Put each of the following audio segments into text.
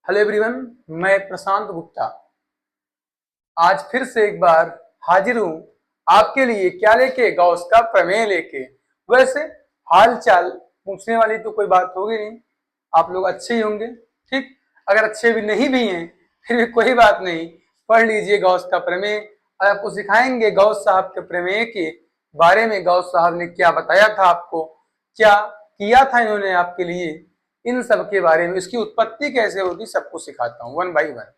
Hello everyone, मैं प्रशांत गुप्ता आज फिर से एक बार हाजिर हूँ आपके लिए। क्या लेके? गॉस का प्रमेय लेके। वैसे हाल चाल पूछने वाली तो कोई बात होगी नहीं, आप लोग अच्छे ही होंगे। ठीक, अगर अच्छे भी नहीं भी हैं फिर भी कोई बात नहीं, पढ़ लीजिए गॉस का प्रमेय। और आपको सिखाएंगे गॉस साहब के प्रमेय के बारे में। गॉस साहब ने क्या बताया था आपको, क्या किया था इन्होंने आपके लिए, इन सब के बारे में, इसकी उत्पत्ति कैसे होगी, सब कुछ सिखाता हूँ वन बाई वन।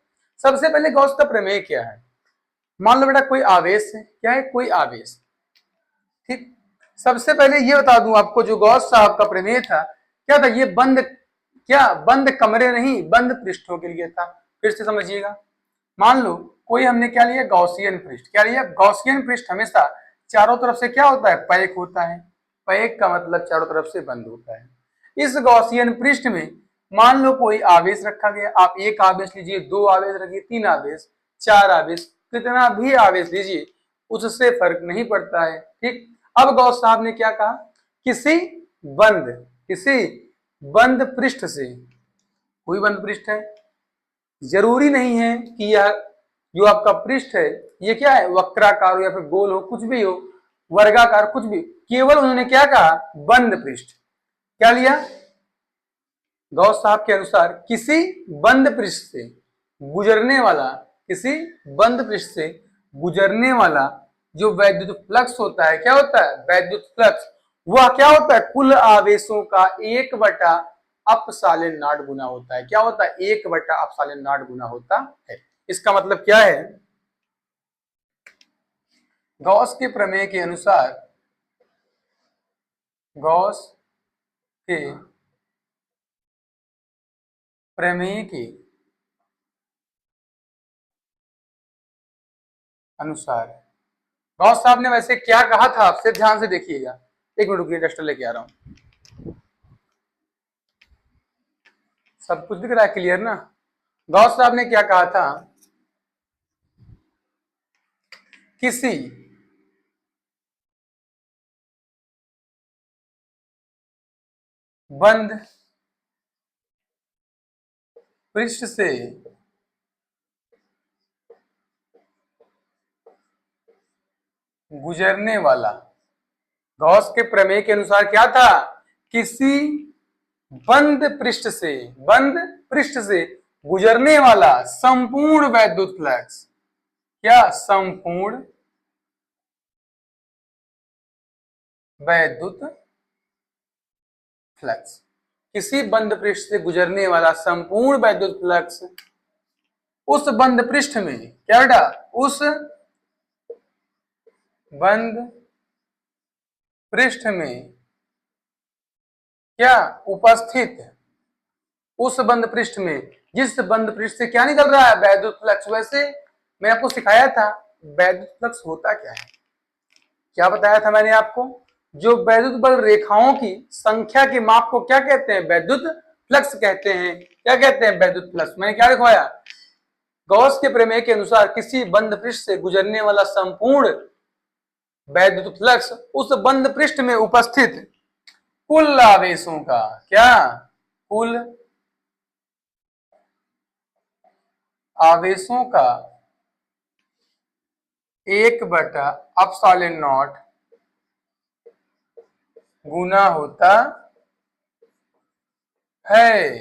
सबसे पहले गॉस का प्रमेय क्या है। मान लो बेटा कोई आवेश है। क्या है? कोई आवेश। ठीक, सबसे पहले ये बता दूं आपको, जो गॉस साहब का प्रमेय था क्या था, ये बंद कमरे नहीं, बंद पृष्ठों के लिए था। फिर से समझिएगा। मान लो कोई हमने क्या लिया, गॉसियन पृष्ठ। क्या लिया? गॉसियन पृष्ठ हमेशा चारों तरफ से क्या होता है, पैक होता है। पैक का मतलब चारों तरफ से बंद होता है। इस गॉसियन पृष्ठ में मान लो कोई आवेश रखा गया। आप एक आवेश लीजिए, दो आवेश रखिए, तीन आवेश, चार आवेश, कितना भी आवेश लीजिए, उससे फर्क नहीं पड़ता है। ठीक, अब गॉस साहब ने क्या कहा, किसी बंद पृष्ठ से, कोई बंद पृष्ठ है, जरूरी नहीं है कि यह जो आपका पृष्ठ है ये क्या है, वक्राकार हो या फिर गोल हो, कुछ भी हो, वर्गाकार, कुछ भी, केवल उन्होंने क्या कहा, बंद पृष्ठ। क्या लिया? गॉस साहब के अनुसार किसी बंद पृष्ठ से गुजरने वाला, किसी बंद पृष्ठ से गुजरने वाला जो वैद्युत फ्लक्स होता है, क्या होता है, वैद्युत फ्लक्स, वह क्या होता है, कुल आवेशों का 1/ε0 गुना होता है। क्या होता है? 1/ε0 गुना होता है। इसका मतलब क्या है, गॉस के प्रमेय के अनुसार, गॉस के प्रमेय के अनुसार गॉस साहब ने वैसे क्या कहा था, आपसे ध्यान से देखिएगा। एक मिनट रुकिए, डस्टर लेके आ रहा हूं। सब कुछ दिख रहा है क्लियर ना? गॉस साहब ने क्या कहा था, किसी बंद पृष्ठ से गुजरने वाला, गॉस के प्रमेय के अनुसार क्या था, किसी बंद पृष्ठ से गुजरने वाला संपूर्ण वैद्युत फ्लक्स, क्या, संपूर्ण वैद्युत फ्लक्स, किसी बंद पृष्ठ से गुजरने वाला संपूर्ण वैद्युत फ्लक्स उस बंद पृष्ठ में, क्या बेटा, उस बंद पृष्ठ में क्या उपस्थित, उस बंद पृष्ठ में, जिस बंद पृष्ठ से क्या निकल रहा है, वैद्युत फ्लक्स। वैसे मैं आपको सिखाया था वैद्युत फ्लक्स होता क्या है, क्या बताया था मैंने आपको, जो वैद्युत बल रेखाओं की संख्या के माप को क्या कहते हैं, वैद्युत फ्लक्स कहते हैं। क्या कहते हैं, वैद्युत फ्लक्स। मैंने क्या लिखवाया, गॉस के प्रमेय के अनुसार किसी बंद पृष्ठ से गुजरने वाला संपूर्ण वैद्युत फ्लक्स उस बंद पृष्ठ में उपस्थित कुल आवेशों का, क्या, कुल आवेशों का 1/ε0 गुना होता है।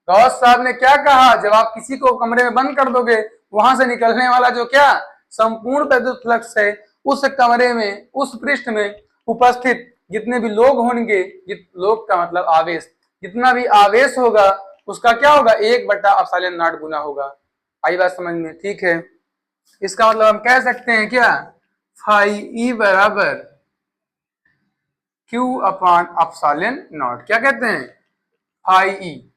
गॉस साहब ने क्या कहा, जब आप किसी को कमरे में बंद कर दोगे, वहां से निकलने वाला जो क्या संपूर्ण वैद्युत फ्लक्स है, उस कमरे में, उस पृष्ठ में उपस्थित जितने भी लोग होंगे, लोग का मतलब आवेश, जितना भी आवेश होगा उसका क्या होगा, 1/ε0 गुना होगा। आई बात समझ में? ठीक है, इसका मतलब हम कह सकते हैं क्या, फाई ई बराबर Q/ε0। क्या कहते हैं, फाई ई।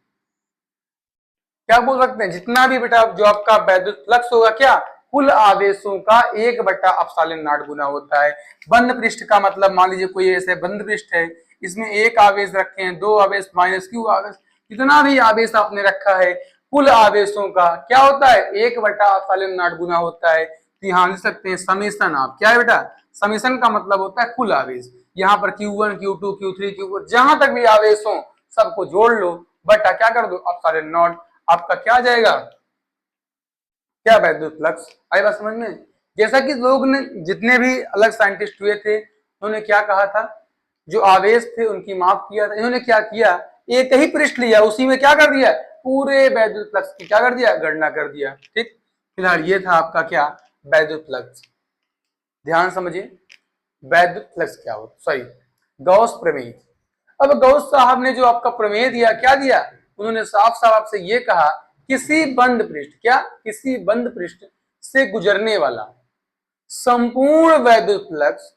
क्या बोल सकते हैं, जितना भी बेटा जो आपका वैद्युत फ्लक्स होगा, क्या, कुल आवेशों का 1/ε0 गुना होता है। बंद पृष्ठ का मतलब, मान लीजिए कोई ऐसे बंद पृष्ठ है, इसमें एक आवेश रखे हैं, दो आवेश, माइनस Q आवेश, जितना भी आवेश आपने रखा है, कुल आवेशों का क्या होता है, 1/ε0 गुना होता है। तो यहाँ लिख सकते हैं समेशन आप, क्या है बेटा, समेशन का मतलब होता है कुल आवेश। यहाँ पर Q1, Q2, Q3, Q4 जहां तक भी आवेश हो सबको जोड़ लो, बटा क्या कर दो, ε0। आपका क्या आ जाएगा, क्या वैद्युत फ्लक्स। आई बात समझ में। जैसा कि लोग ने जितने भी अलग साइंटिस्ट हुए थे उन्होंने क्या कहा था, जो आवेश थे उनकी माप किया था, इन्होंने क्या किया, एक ही पृष्ठ लिया उसी में क्या कर दिया, पूरे वैद्युत फ्लक्स की क्या कर दिया, गणना कर दिया। ठीक, फिलहाल ये था आपका क्या, वैद्युत फ्लक्स। ध्यान समझिए, वैद्युत फ्लक्स क्या हो, सॉरी गॉस प्रमेय। अब गॉस साहब ने जो आपका प्रमेय दिया, क्या दिया, उन्होंने साफ साफ आपसे ये कहा, किसी बंद पृष्ठ, क्या, किसी बंद पृष्ठ से गुजरने वाला संपूर्ण वैद्युत फ्लक्स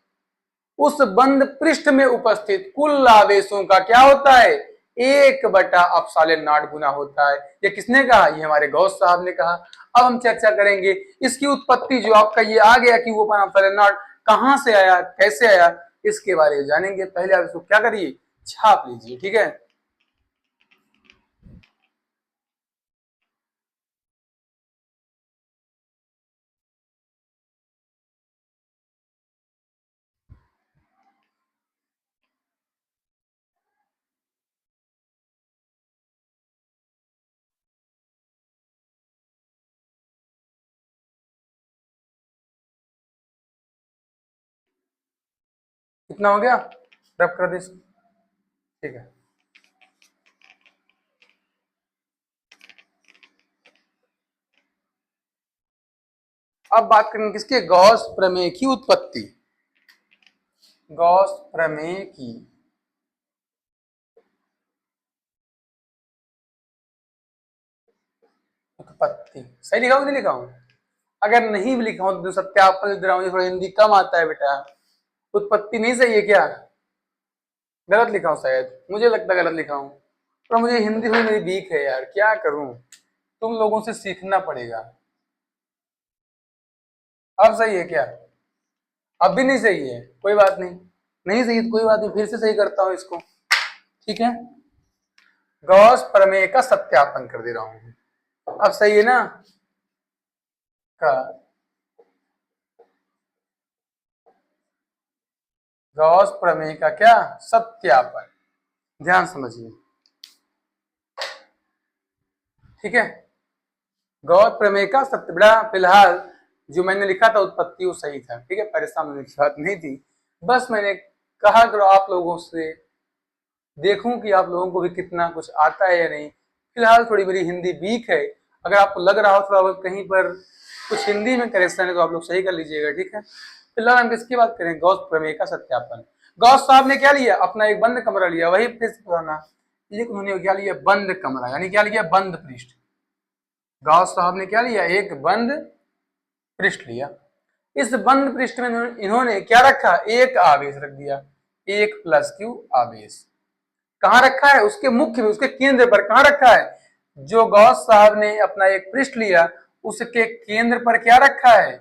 उस बंद पृष्ठ में उपस्थित कुल आवेशों का क्या होता है, 1/ε0 गुना होता है। ये किसने कहा, ये हमारे गॉस साहब ने कहा। अब हम चर्चा करेंगे इसकी उत्पत्ति, जो आपका ये आ गया कि वो 1/ε0 कहां से आया, कैसे आया, इसके बारे में जानेंगे। पहले आप इसको क्या करिए, छाप लीजिए, ठीक है। कितना हो गया, रब कर दे, ठीक है। अब बात करेंगे किसके, गॉस प्रमेय की उत्पत्ति, गॉस प्रमेय की उत्पत्ति। सही लिखा हूं नहीं लिखा हूं, अगर नहीं भी लिखा हूं तो सत्यापन दे रहा हूं, थोड़ा हिंदी कम आता है बेटा। उत्पत्ति नहीं सही है क्या, गलत लिखा हूं शायद, मुझे लगता है गलत लिखा हूं, पर मुझे हिंदी थोड़ी मेरी वीक है यार, क्या करूं, तुम लोगों से सीखना पड़ेगा। अब सही है क्या, अब भी नहीं सही है, कोई बात नहीं, नहीं सही तो कोई बात नहीं, फिर से सही करता हूं इसको, ठीक है। गॉस प्रमेय का सत्यापन कर दे रहा हूं, अब सही है ना, का गॉस प्रमेय का क्या, सत्यापन। ध्यान समझिए, ठीक है। गौर प्रमेय का सत्य, बड़ा फिलहाल जो मैंने लिखा था उत्पत्ति वो सही था, ठीक है, परेशान होने की बात नहीं थी, बस मैंने कहा करो आप लोगों से, देखूं कि आप लोगों को भी कितना कुछ आता है या नहीं। फिलहाल थोड़ी मेरी हिंदी वीक है, अगर आपको लग रहा हो थोड़ा बहुत कहीं पर कुछ हिंदी में करेक्शन है तो आप लोग सही कर लीजिएगा, ठीक है। फिलहाल हम किसकी बात करें, गौस प्रमेय का सत्यापन। गौस साहब ने क्या लिया, अपना एक बंद कमरा लिया, वही फिर से पुराना, लेकिन उन्होंने क्या लिया, बंद कमरा, यानी क्या लिया, बंद पृष्ठ। गॉस साहब ने क्या लिया, एक बंद पृष्ठ लिया, इस बंद पृष्ठ में इन्होंने क्या रखा, एक आवेश रख दिया, एक प्लस क्यू आवेश। कहां रखा है, उसके मुख्य में, उसके केंद्र पर कहां रखा है, जो गॉस साहब ने अपना एक पृष्ठ लिया उसके केंद्र पर क्या रखा है,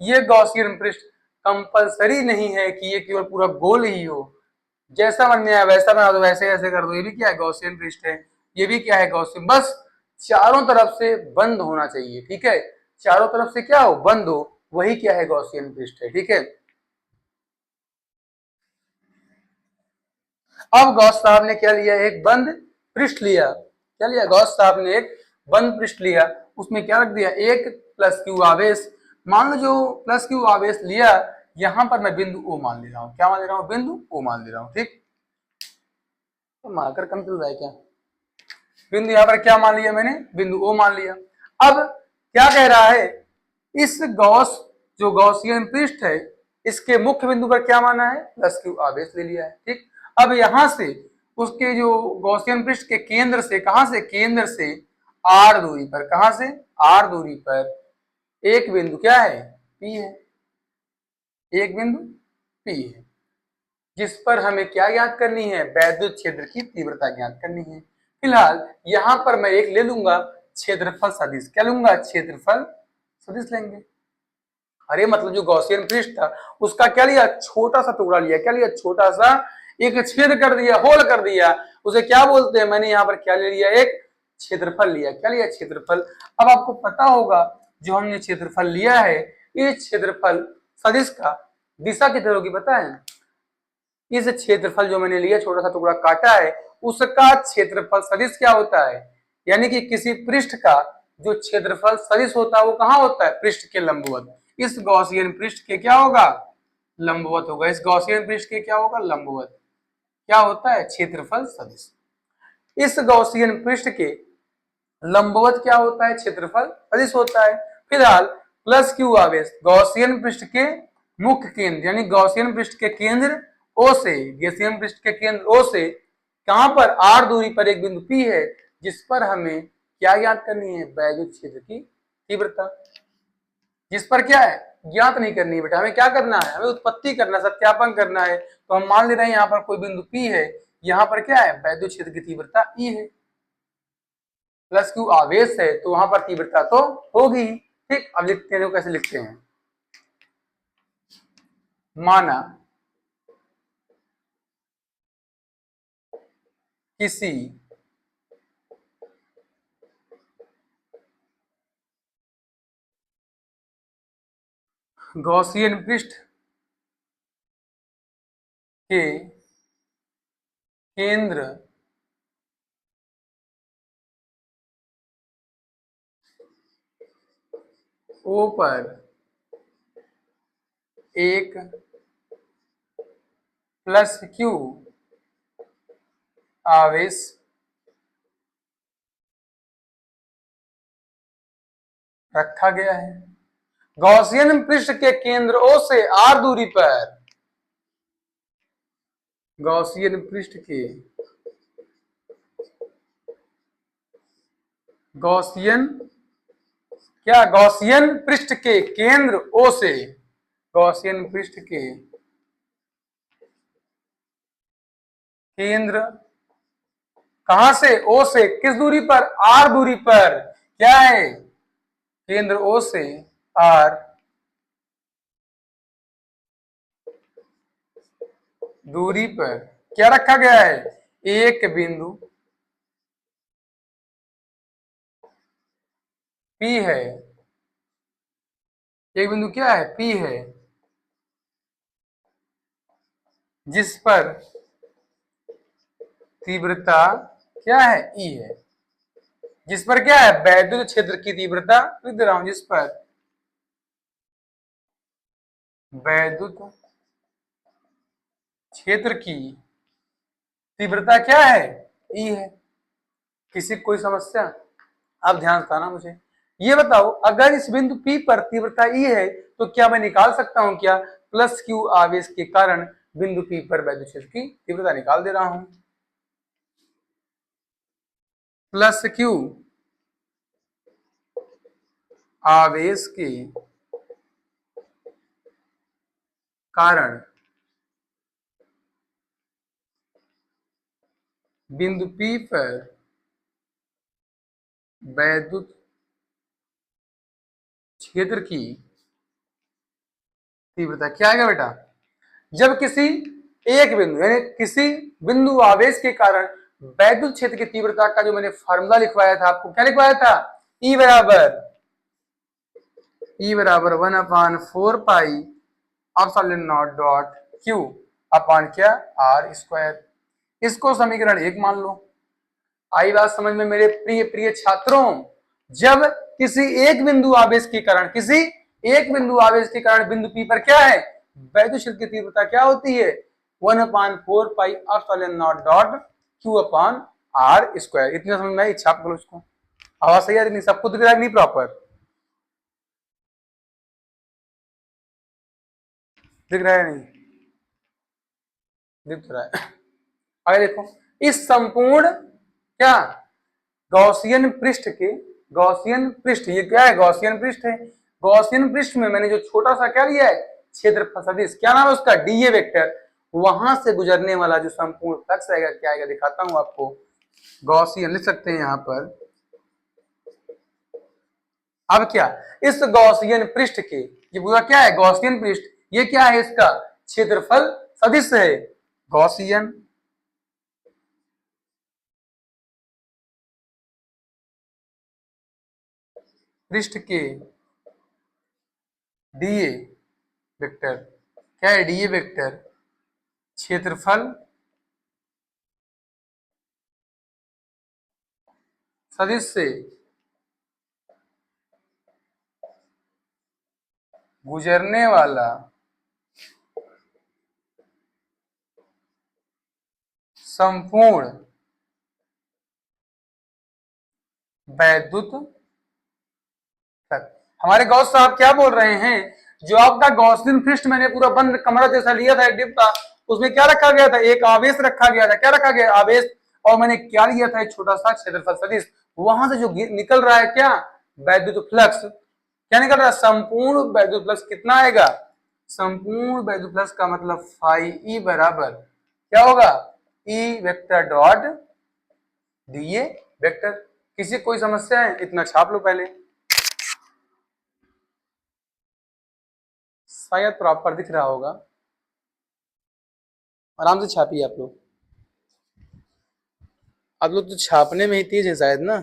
ये गॉसियन पृष्ठ कंपलसरी नहीं है कि ये केवल पूरा गोल ही हो, जैसा मन में आया वैसा बना दो, वैसे ऐसे कर दो, ये भी क्या है, गॉसियन पृष्ठ है, ये भी क्या है, गॉसियन, बस चारों तरफ से बंद होना चाहिए, ठीक है, चारों तरफ से क्या हो, बंद हो, वही क्या है, गॉसियन पृष्ठ है, ठीक है। अब गॉस साहब ने क्या लिया, एक बंद पृष्ठ लिया, क्या लिया, गॉस साहब ने एक बंद पृष्ठ लिया, उसमें क्या रख दिया, एक प्लस क्यू आवेश। मान लो जो प्लस क्यू आवेश लिया, यहां पर मैं बिंदु ओ मान ले रहा हूं, क्या मान ले रहा हूं, बिंदु ओ मान ले रहा हूं, ठीक, तो मार्कर कम चल रहा है क्या, बिंदु यहां पर क्या मान लिया मैंने, बिंदु ओ मान लिया। अब क्या कह रहा है, इस गॉस, जो गॉसियन पृष्ठ है, इसके मुख्य बिंदु पर क्या माना है, प्लस क्यू आवेश ले लिया है, ठीक। अब यहां से उसके जो गॉसियन पृष्ठ के केंद्र से, कहां से, केंद्र से आर दूरी पर, कहां से, आर दूरी पर एक बिंदु क्या है, पी है, एक बिंदु पी है, जिस पर हमें क्या ज्ञात करनी है, वैद्युत क्षेत्र की तीव्रता ज्ञात करनी है। फिलहाल यहां पर मैं एक ले लूंगा क्षेत्रफल सदिश, क्या लूंगा, क्षेत्रफल सदिश लेंगे। अरे मतलब जो गॉसियन पृष्ठ था उसका क्या लिया, छोटा सा टुकड़ा लिया, क्या लिया, छोटा सा एक छेद कर दिया, होल कर दिया, उसे क्या बोलते हैं, मैंने यहाँ पर क्या ले लिया, एक क्षेत्रफल लिया, क्या लिया, क्षेत्रफल। अब आपको पता होगा जो हमने क्षेत्रफल लिया है, इस क्षेत्रफल सदिश का दिशा किधर होगी पता है, इस क्षेत्रफल जो मैंने लिया, छोटा सा टुकड़ा काटा है, उसका क्षेत्रफल सदिश क्या होता है, यानी कि किसी पृष्ठ का जो क्षेत्रफल सदिश होता है वो कहाँ होता है, पृष्ठ के लंबवत। इस गॉसियन पृष्ठ के क्या होगा, लंबवत होगा। इस गॉसियन पृष्ठ के क्या होगा, लंबवत। क्या होता है, क्षेत्रफल सदिश। इस गॉसियन पृष्ठ के लंबवत क्या होता है, क्षेत्रफल सदिश होता है। फिलहाल प्लस क्यू आवेश गॉसियन पृष्ठ के मुख्य केंद्र यानी गॉसियन पृष्ठ के केंद्र ओ से, गॉसियन पृष्ठ के केंद्र ओ से कहां पर, आर दूरी पर एक बिंदु पी है, जिस पर हमें क्या ज्ञात करनी है, वैद्युत क्षेत्र की तीव्रता। जिस पर क्या है, ज्ञात नहीं करनी है बेटा, हमें क्या करना है, हमें उत्पत्ति करना, सत्यापन करना है। तो हम मान ले रहे हैं यहाँ पर कोई बिंदु पी है, यहाँ पर क्या है, वैद्युत क्षेत्र की तीव्रता ई है। प्लस क्यू आवेश है तो वहां पर तीव्रता तो होगी। ठीक, अब लिखते हैं, कैसे लिखते हैं, माना किसी गॉसियन पृष्ठ के केंद्र ओ पर एक प्लस क्यू आवेश रखा गया है। गॉसियन पृष्ठ के केंद्र ओ से आर दूरी पर, गॉसियन पृष्ठ के, गॉसियन क्या, गॉसियन पृष्ठ के केंद्र ओ से, गॉसियन पृष्ठ के केंद्र कहां से, ओ से, किस दूरी पर, आर दूरी पर, क्या है, केंद्र ओ से आर दूरी पर क्या रखा गया है, एक बिंदु पी है। एक बिंदु क्या है, पी है, जिस पर तीव्रता क्या है, ई है। जिस पर क्या है, वैद्युत क्षेत्र की तीव्रता, लिख दे रहा हूं, जिस पर वैद्युत क्षेत्र की तीव्रता क्या है, ई है। किसी कोई समस्या, आप ध्यान बताना मुझे। ये बताओ, अगर इस बिंदु P पर तीव्रता ई है तो क्या मैं निकाल सकता हूं क्या, प्लस क्यू आवेश के कारण बिंदु P पर वैद्युत क्षेत्र की तीव्रता निकाल दे रहा हूं। प्लस क्यू आवेश के कारण बिंदु P पर वैद्युत क्षेत्र की तीव्रता क्या आएगा बेटा, जब किसी एक बिंदु यानी किसी बिंदु आवेश के कारण वैद्युत क्षेत्र की तीव्रता का जो मैंने फार्मूला लिखवाया था आपको, क्या लिखवाया था, ई बराबर 1/4 pi epsilon not dot Q upon क्या, आर स्क्वायर। इसको समीकरण 1 मान लो। आई बात समझ में मेरे प्रिय प्रिय छात्रों, जब किसी एक बिंदु आवेश के कारण, किसी एक बिंदु आवेश के कारण बिंदु पी पर क्या है, वैद्युत क्षेत्र की तीव्रता क्या होती है, 1/4 pi epsilon not dot Q upon R square. इतना समझ में आई, छाप करो इसको। आवाज सही आ रही नहीं, सबको दिख रहा है नहीं, प्रॉपर दिख रहा है नहीं, दिख रहा है। आगे देखो, इस संपूर्ण क्या, गॉसियन पृष्ठ के, गॉसियन पृष्ठ, ये क्या है, गॉसियन पृष्ठ है। गॉसियन पृष्ठ में मैंने जो छोटा सा क्या लिया है, क्षेत्रफल सदिश, क्या नाम है उसका, डीए वेक्टर। वहां से गुजरने वाला जो संपूर्ण फ्लक्स आएगा, क्या आएगा, दिखाता हूं आपको। गॉसियन लिख सकते हैं यहां पर। अब क्या, इस गॉसियन पृष्ठ के, ये पूरा क्या है, गॉसियन पृष्ठ, ये क्या है, इसका क्षेत्रफल सदिश है। गॉसियन पृष्ठ के डीए वेक्टर, क्या है, डीए वेक्टर क्षेत्रफल सदिश से गुजरने वाला संपूर्ण वैद्युत तक। हमारे गौस साहब क्या बोल रहे हैं, जो आपका गौसियन पृष्ठ मैंने पूरा बंद कमरा जैसा लिया था, एक डिप था, उसमें क्या रखा गया था, एक आवेश रखा गया था। क्या रखा गया, आवेश। और मैंने क्या लिया था, एक छोटा सा क्षेत्रफल सदिश। वहां से जो निकल रहा है क्या, वैद्युत फ्लक्स। क्या निकल रहा है, संपूर्ण वैद्युत फ्लक्स कितना आएगा, संपूर्ण वैद्युत फ्लक्स का मतलब फाई ई बराबर क्या होगा, E vector dot D A vector. किसी कोई समस्या है, इतना छाप लो पहले, शायद प्रॉपर दिख रहा होगा, आराम से छापिए आप लोग। आप लोग तो छापने में ही तेज है शायद ना।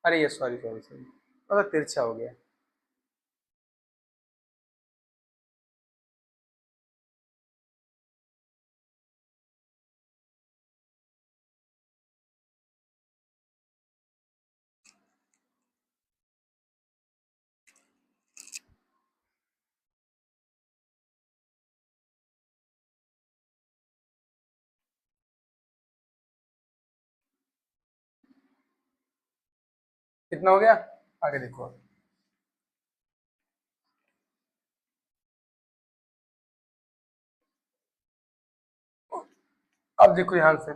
अरे ये सॉरी सॉरी सॉरी, थोड़ा तिरछा हो गया। कितना हो गया, आगे देखो। अब देखो ध्यान से,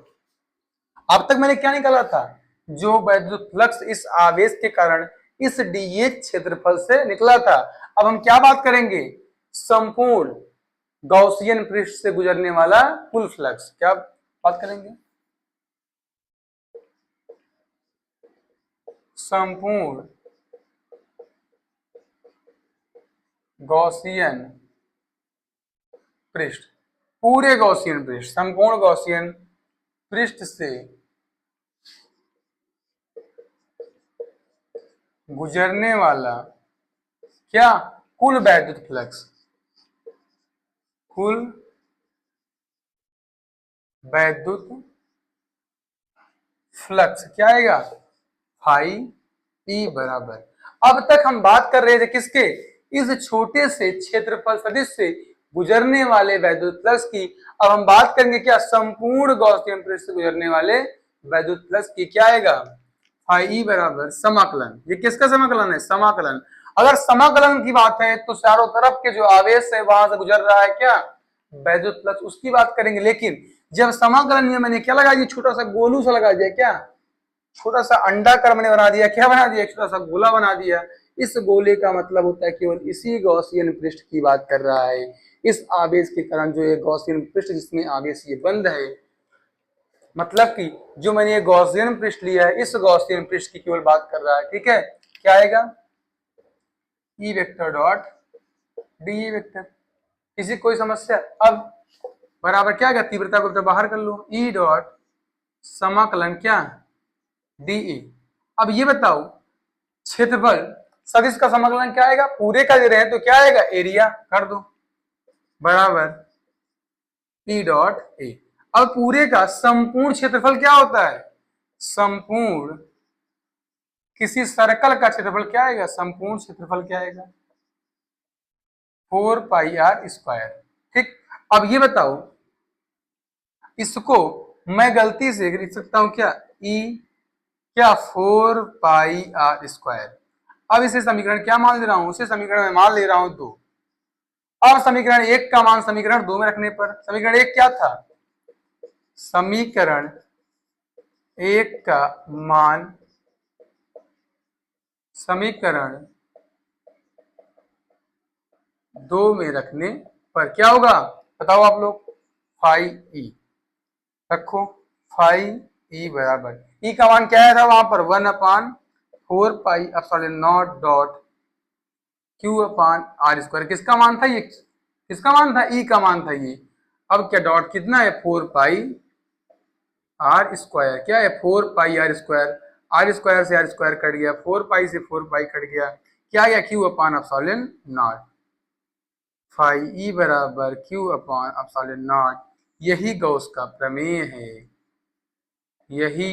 अब तक मैंने क्या निकाला था, जो वैद्युत फ्लक्स इस आवेश के कारण इस डीए क्षेत्रफल से निकला था। अब हम क्या बात करेंगे, संपूर्ण गॉसियन पृष्ठ से गुजरने वाला कुल फ्लक्स, क्या बात करेंगे, संपूर्ण गॉसियन पृष्ठ, पूरे गॉसियन पृष्ठ, संपूर्ण गॉसियन पृष्ठ से गुजरने वाला क्या, कुल वैद्युत फ्लक्स, कुल वैद्युत फ्लक्स क्या आएगा, फाई ई बराबर। अब तक हम बात कर रहे थे किसके, इस छोटे से क्षेत्रफल सदिश से गुजरने वाले वैद्युत फ्लक्स की। अब हम बात करेंगे क्या, संपूर्ण गॉसियन पृष्ठ से गुजरने वाले वैद्युत फ्लक्स की। क्या आएगा, फाई ई बराबर समाकलन। ये किसका समाकलन है, समाकलन। अगर समाकलन की बात है तो चारों तरफ के जो आवेश है वहां से गुजर रहा है क्या, वैद्युत फ्लक्स, उसकी बात करेंगे। लेकिन जब समाकलन में मैंने क्या लगा दिया, छोटा सा गोलू सा लगा दिया, क्या छोटा सा अंडाकार मैंने बना दिया, क्या बना दिया, छोटा सा गोला बना दिया। इस गोले का मतलब होता है केवल इसी गॉसियन पृष्ठ की बात कर रहा है, इस आवेश के कारण जो ये गॉसियन पृष्ठ जिसमें आवेश ये बंद है, मतलब कि जो मैंने ये गॉसियन पृष्ठ लिया है, इस गॉसियन पृष्ठ की केवल बात कर रहा है। ठीक है, क्या आएगा, E vector dot D vector. किसी कोई समस्या, अब बराबर क्या गया, तीव्रता को बाहर कर लो, ई डॉट समाकलन क्या, डी। अब ये बताओ, क्षेत्रफल सदिश का समाकलन क्या आएगा, पूरे का दे रहे हैं तो क्या आएगा, एरिया कर दो, बराबर ई डॉट ए। अब पूरे का संपूर्ण क्षेत्रफल क्या होता है, संपूर्ण किसी सर्कल का क्षेत्रफल क्या आएगा, संपूर्ण क्षेत्रफल क्या आएगा, 4 पाई r स्क्वायर। ठीक, अब ये बताओ, इसको मैं गलती से लिख सकता हूं क्या, ई क्या 4 पाई r स्क्वायर। अब इसे समीकरण क्या मान ले रहा हूं, उसे समीकरण में मान ले रहा हूं 2। अब समीकरण 1 का मान समीकरण 2 में रखने पर, समीकरण 1 क्या था, समीकरण 1 का मान समीकरण 2 में रखने पर क्या होगा, बताओ आप लोग, फाई ई रखो, फाई ई बराबर, ई का मान क्या आया था वहां पर, 1/4 पाई क्यू अपान आर स्क्वायर। किसका मान था ये, किसका मान था, ई का मान था ये। अब क्या डॉट कितना है, 4 पाई r स्क्वायर, क्या है 4 पाई r स्क्वायर, आर स्क्वायर से आर स्क्वायर कट गया, 4 पाई से 4 पाई कट गया, क्या गया, Q upon epsilon naught, phi E बराबर क्यू अपान एप्सिलॉन नॉट। यही गॉस का प्रमेय है, यही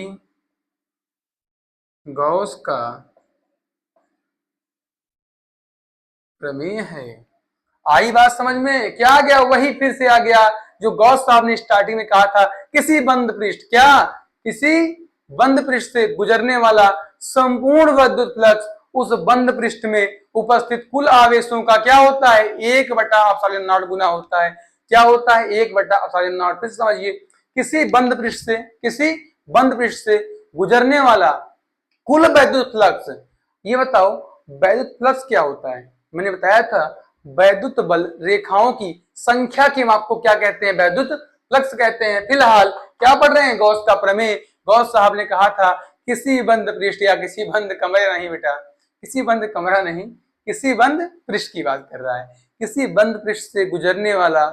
गॉस का प्रमेय है। आई बात समझ में? क्या आ गया? वही फिर से आ गया जो गॉस साहब ने स्टार्टिंग में कहा था, किसी बंद पृष्ठ, क्या किसी बंद पृष्ठ से गुजरने वाला संपूर्ण विद्युत फ्लक्स उस बंद पृष्ठ में उपस्थित कुल आवेशों का क्या होता है? 1/ε0 गुना होता है। क्या होता है? 1/ε0। फिर समझिए, किसी बंद पृष्ठ से, किसी बंद पृष्ठ से गुजरने वाला कुल वैद्युत फ्लक्स। ये बताओ वैद्युत फ्लक्स क्या होता है? मैंने बताया था वैद्युत बल रेखाओं की संख्या के माप को क्या कहते हैं? वैद्युत फ्लक्स कहते हैं। फिलहाल क्या पढ़ रहे हैं? गॉस का प्रमेय। गॉस साहब ने कहा था किसी बंद पृष्ठ या किसी बंद कमरे, नहीं बेटा, किसी बंद कमरा नहीं, किसी बंद पृष्ठ की बात कर रहा है। किसी बंद पृष्ठ से गुजरने वाला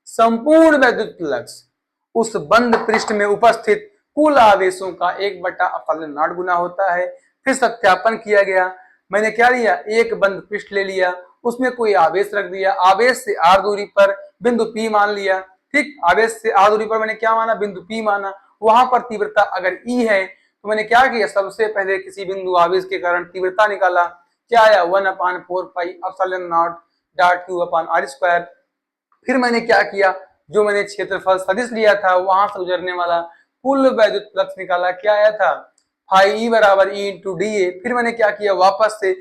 संपूर्ण वैद्युत फ्लक्स उस बंद पृष्ठ में उपस्थित कुल आवेशों का 1/ε0 गुना होता है। फिर सत्यापन किया गया। मैंने क्या लिया? एक बंद पृष्ठ ले लिया, उसमें कोई आवेश रख दिया, आवेश से r दूरी पर बिंदु P मान लिया। ठीक, आवेश से r दूरी पर मैंने क्या माना? बिंदु P माना। वहां पर तीव्रता अगर E है तो मैंने क्या किया? सबसे पहले किसी बिंदु आवेश के कारण तीव्रता निकाला। क्या आया? 1/4πε0 फिर मैंने क्या किया? जो मैंने क्षेत्रफल सदिश लिया था वहां से गुजरने वाला कुल वैद्युत फ्लक्स निकाला। क्या आया था? फाई बराबर ई इंटू डी ए। फिर मैंने क्या किया? वापस से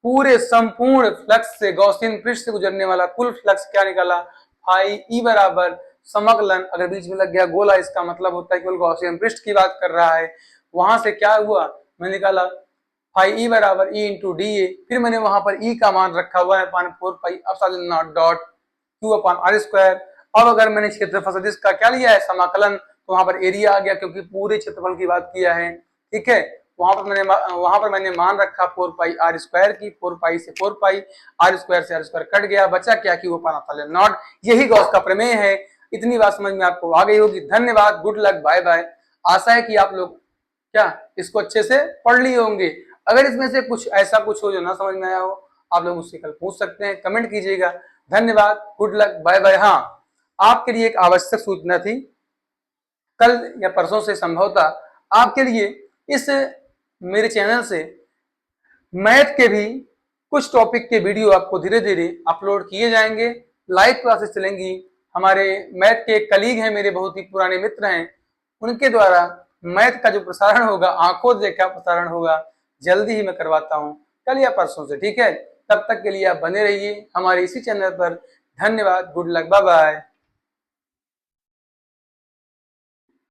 पूरे संपूर्ण फ्लक्स से, गॉसियन पृष्ठ से गुजरने वाला कुल फ्लक्स क्या निकाला? फाई ई बराबर समाकलन, अगर बीच में लग गया गोला इसका मतलब होता है केवल गॉसियन पृष्ठ की बात कर रहा है। वहां से क्या हुआ? मैं निकाला फाई ई बराबर ई इंटू डी ए। फिर मैंने वहां पर ई का मान रखा हुआ है 1/4πε0 डॉट Q/r²। अब अगर मैंने क्षेत्रफल सदिश का क्या लिया है? समाकलन, तो वहां पर एरिया आ गया क्योंकि पूरे क्षेत्रफल की बात किया है। ठीक है, वहां पर मैंने मान रखा 4πr² की, 4π से 4π, r² से r² कट गया, बचा क्या? Q/ε0। यही गॉस का प्रमेय है। इतनी बात समझ में आपको आ गई होगी। धन्यवाद, गुड लक, बाय बाय। आशा है कि आप लोग क्या इसको अच्छे से पढ़ लिए होंगे। अगर इसमें से कुछ ऐसा कुछ हो जो ना समझ में आया हो, आप लोग मुझसे कल पूछ सकते हैं, कमेंट कीजिएगा। धन्यवाद, गुड लक, बाय बाय। हाँ, आपके लिए एक आवश्यक सूचना थी। कल या परसों से संभवतः आपके लिए इस मेरे चैनल से मैथ के भी कुछ टॉपिक के वीडियो आपको धीरे धीरे अपलोड किए जाएंगे। लाइव क्लासेस चलेंगी। हमारे मैथ के एक कलीग हैं, मेरे बहुत ही पुराने मित्र हैं, उनके द्वारा मैथ का जो प्रसारण होगा, आंखों देखा प्रसारण होगा, जल्दी ही मैं करवाता हूँ, कल या परसों से। ठीक है, तब तक के लिए आप बने रहिए हमारे इसी चैनल पर। धन्यवाद, गुड लक, बाय बाय।